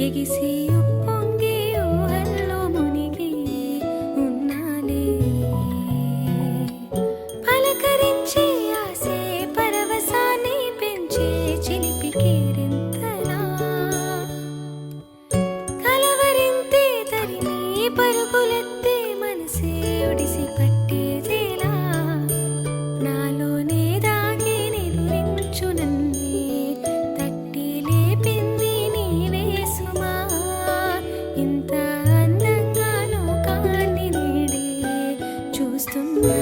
ఎగిసి ఉప్పొంగి ఊహల్లో మునిగి ఉన్నాలే. పలకరించే ఆసే పరవశాన్ని పెంచే చిలిపి కేరింతలా కలవరింతే తరిమి పరుగులెత్తే మనసే ఒడిసి పట్టేదేలా నాలోనే దాగి నిలురించు నన్నే తట్టి లేపింది నీవే సుమా. ఇంత అందంగా లోకాన్ని నేడే చూస్తున్నా.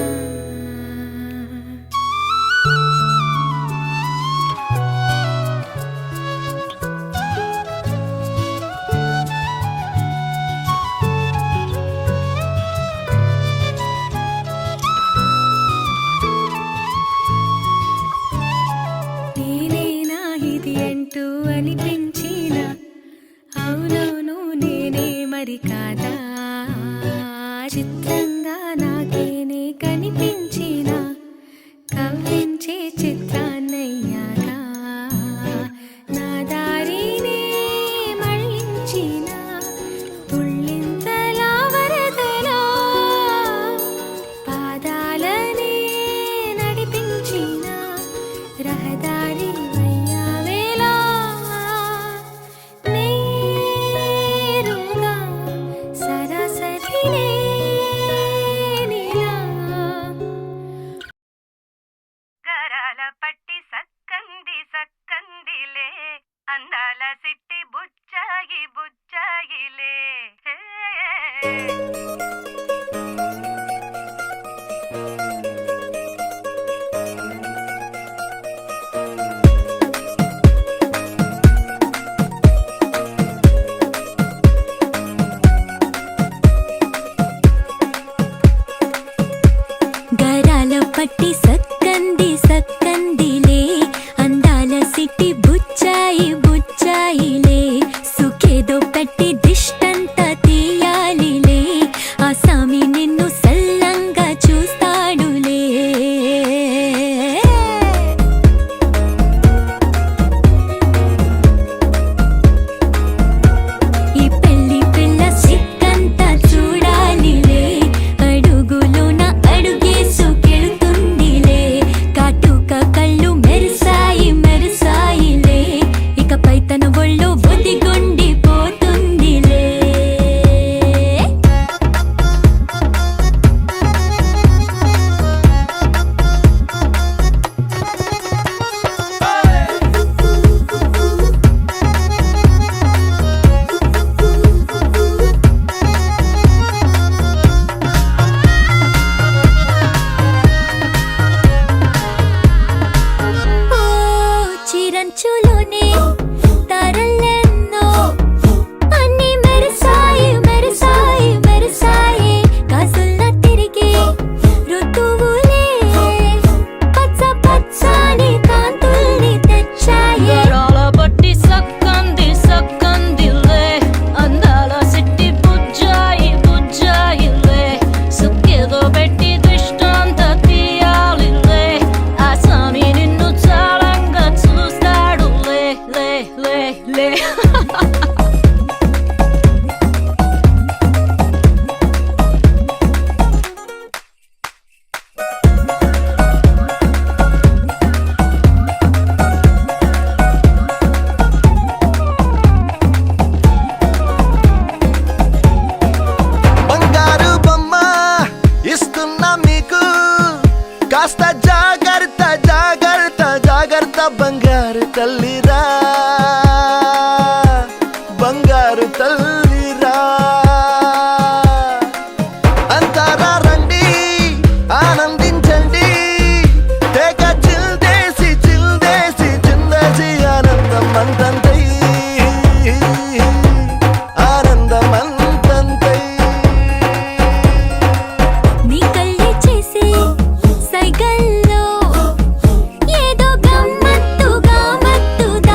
నేనేనా ఇది అంటూ అనిపించిన అవునవును నేనే మరి కాదా. చిత్రంగా నాకేనే కనిపించిన కవ్వించే చిత్రాన్నయ్యాగా నా దారినే మళ్ళించిన తుళ్ళింతలా వరదలా పాదాలనే నడిపించిన రహదారి వయ్యావేలా నేరుగా సరాసరినే నీలా. గరాల పట్టి సక్కంది సక్కందిలే అందాల సిట్టి బుచ్చాయి బుచ్చాయిలే. గరాల పట్టి సక్కంది సక్కందిలే అందాల సిట్టి బుచ్చాయి బుచ్చాయిలే. సుఖేదో పెట్టి దిష్టంతా తీయాలిలే ఆ సామి నిన్ను సల్లంగా చూస్తాడులే. ఈ పెళ్లి పిల్ల సిక్కంతా చూడాలిలే అడుగులోన అడుగేసుకెళ్తుందిలే. కాటుక కళ్ళు మెరిసాయి మెరిసాయిలే ఇకపై తన ఒళ్ళు ఒదిగొండిపోతుందిలే. ఓ చిరంచులోనే తారలెన్నో అన్ని మెరిసాయి మెరిసాయి మెరిసాయి కాసుల్లా తిరిగి ఋతువులే పచ్చ పచ్చని కాంతుల్ని తెచ్చాయి. గరాల పట్టి సక్కంది సక్కందిలే అందాల సిట్టి బుజ్జాయి బుజ్జాయిలే. సుక్కేదో పెట్టి దిష్టంతా తీయాలిలే ఆ స్వామి నిన్ను చాలంగా చూస్తాడు లే లే లే లే. బంగారు బొమ్మ ఇస్తున్నా మీకు కాస్త జాగ్రత్త జాగ్రత్త జాగ్రత్త బంగారు తల్లిరా బంగారు తల్లిరా. అంతారా రండి ఆనందించండి తెగ చిల్దేసి చిల్దేసి చిందేసి ఆనందం అంతంతై ఆనందం అంతంతై. నీ కళ్ళే చేసే సైగల్లో ఏదో గమ్మత్తుగా మత్తుదా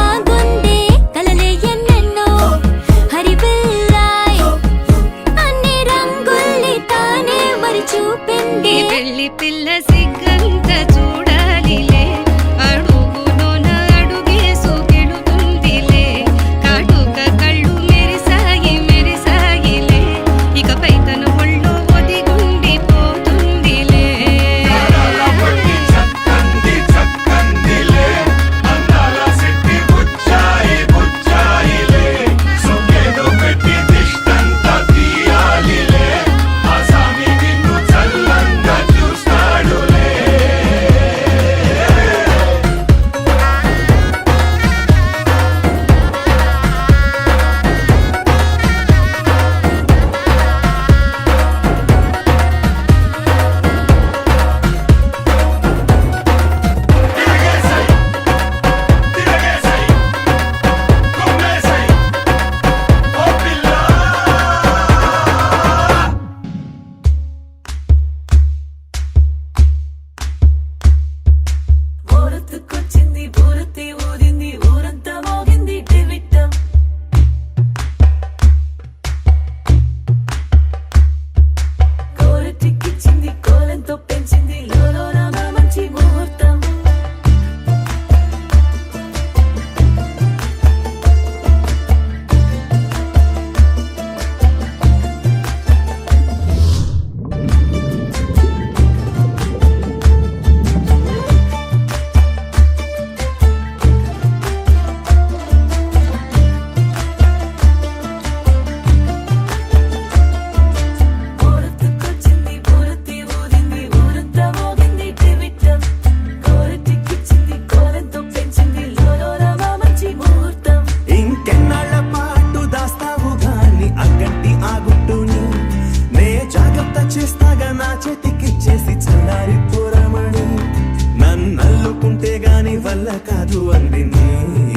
వల్ల కాదు అంది నీ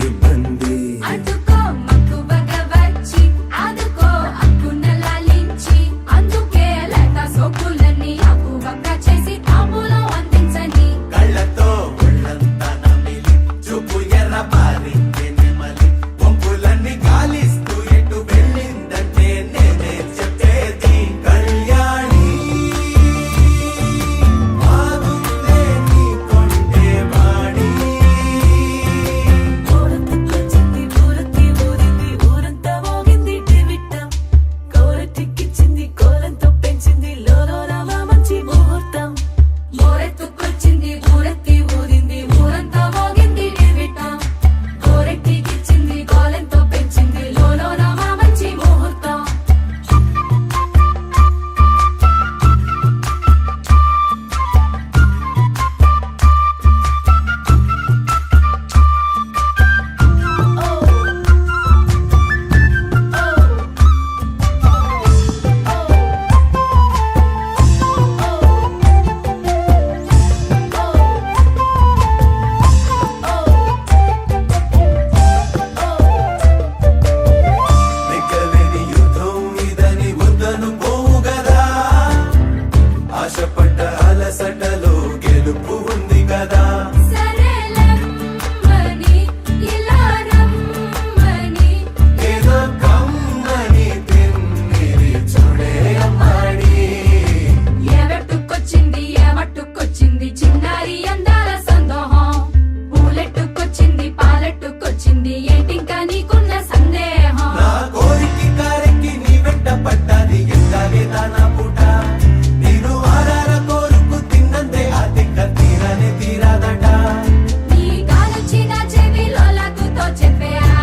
ఇబ్బంది. అడ్డుకో మక్కువగా వచ్చి ఆదుకో అక్కున లాలించి అందుకే లేత సోకులన్నీ అప్పువగా చేసి తాంబూలం అందించని కళ్ళతో ఒళ్ళంతా నమిలి చూపు ఎర్ర పారింది నెమలి వంపులన్నీ గాలిస్తూ ఎటు వెళ్ళిందంటే నేనే చెప్పేది కళ్యాణి బాగుందే నీ కొంటే వాడి ఊరంతకొచ్చింది ఊరకి ఊరింది ఊరంతా మోగింది టివిట్టం కోరటిక్కిచ్చింది కోలంతో పెంచింది లోలోన మంచి ముహూర్తం మోరెత్తుకొచ్చింది ఊరెత్తి ఊరింది ఊరంతా మోగింది టివిటం కోరెట్టికిచ్చింది కోలెంతో పెంచింది లోలోన మా మంచి ముహూర్తం నిక్కలేని యుద్ధం ఇదని వద్దను పోవు గదా ఆశపడ్డ అలసటలో గెలుపు ఉంది కదా సరేలమ్మని ఇలా రమ్మని ఏదో కమ్మని తిమ్మిరి చూడే అమ్మాడి ఏవట్టుకొచ్చింది ఏమట్టుకొచ్చింది చిన్నారి అందాల సందోహం పూలెట్టుకొచ్చింది పాలెట్టుకొచ్చింది ఏంటింకా నీకున్న సందేహం నా కోరికి కారెక్కి నీ వెంట పడ్డాది ఎందాలే దానా పూట నేను ఆరార కోరుకు తిన్నందే ఆ తిక్క తీరనే తీరాదట నీ గాలొచ్చిన చెవిలో లగ్గుతో చెప్పే ఆ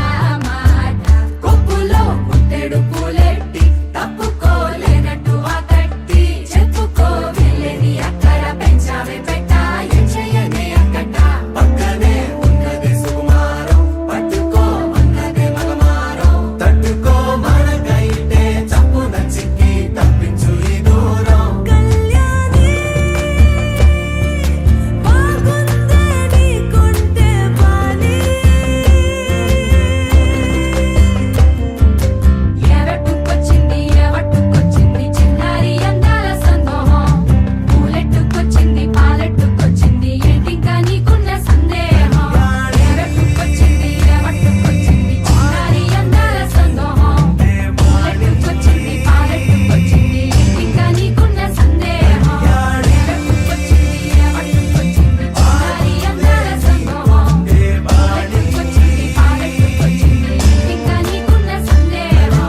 మాట కొప్పులో పుట్టెడు పూలెట్టి తప్పుకోలేనట్టు ఆ తట్టి చెప్పుకో వెళ్ళేది అక్కడ పెంచావే పెట్ట ఏం చెయ్యనే అక్కట పక్కనే ఉన్నది సుకుమారం పట్టుకో అన్నదే మగమారం తట్టుకో మనకైతే చప్పున చిక్కి తప్పించు ఈ దూరం కళ్యాణి బాగుందే నీ కొంటే వాడి ఏవట్టుకొచ్చింది ఏవట్టుకొచ్చింది చిన్నారి అందాల సందోహం పూలెట్టుకొచ్చింది పాలెట్టుకొచ్చింది ఏంటింకా నీకున్న సందేహం ఏవట్టుకొచ్చింది ఏవట్టుకొచ్చింది చిన్నారి అందాల సందోహం పూలెట్టుకొచ్చింది పాలెట్టుకొచ్చింది ఏంటింకా నీకున్న సందేహం ఏవట్టుకొచ్చింది ఏవట్టుకొచ్చింది చిన్నారి అందాల సందోహం పూలెట్టుకొచ్చింది పాలెట్టుకొచ్చింది ఏంటింకా నీకున్న సందేహం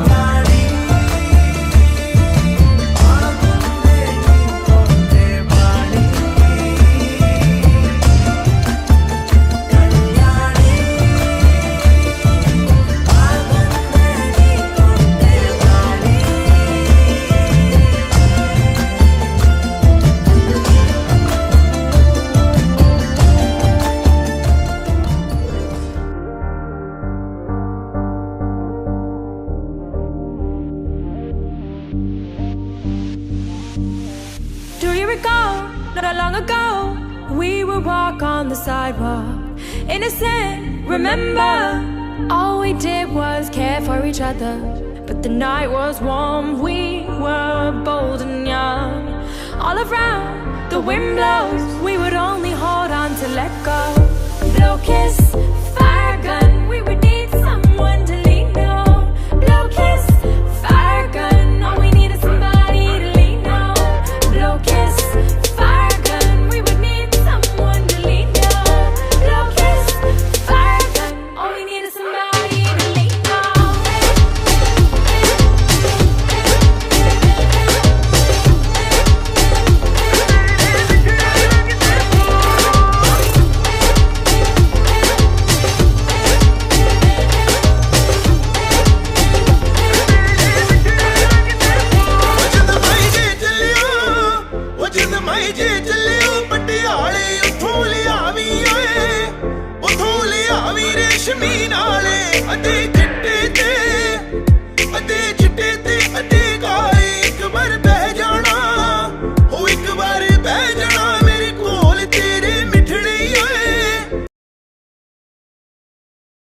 Do you recall, not long ago, we would walk on the sidewalk, innocent, remember? All we did was care for each other, but the night was warm, we were bold and young. All around, the wind blows, we would only hold on to let go. Blow kiss, fire gun, we would need someone to lean on. Blow kiss, fire gun, all we need is somebody to lean on. Blow kiss, fire gun, we would need someone to lean on. Blow kiss, fire gun, all we need is somebody to lean on. ਰੇਸ਼ਮੀ ਨਾਲੇ ਅਤੇ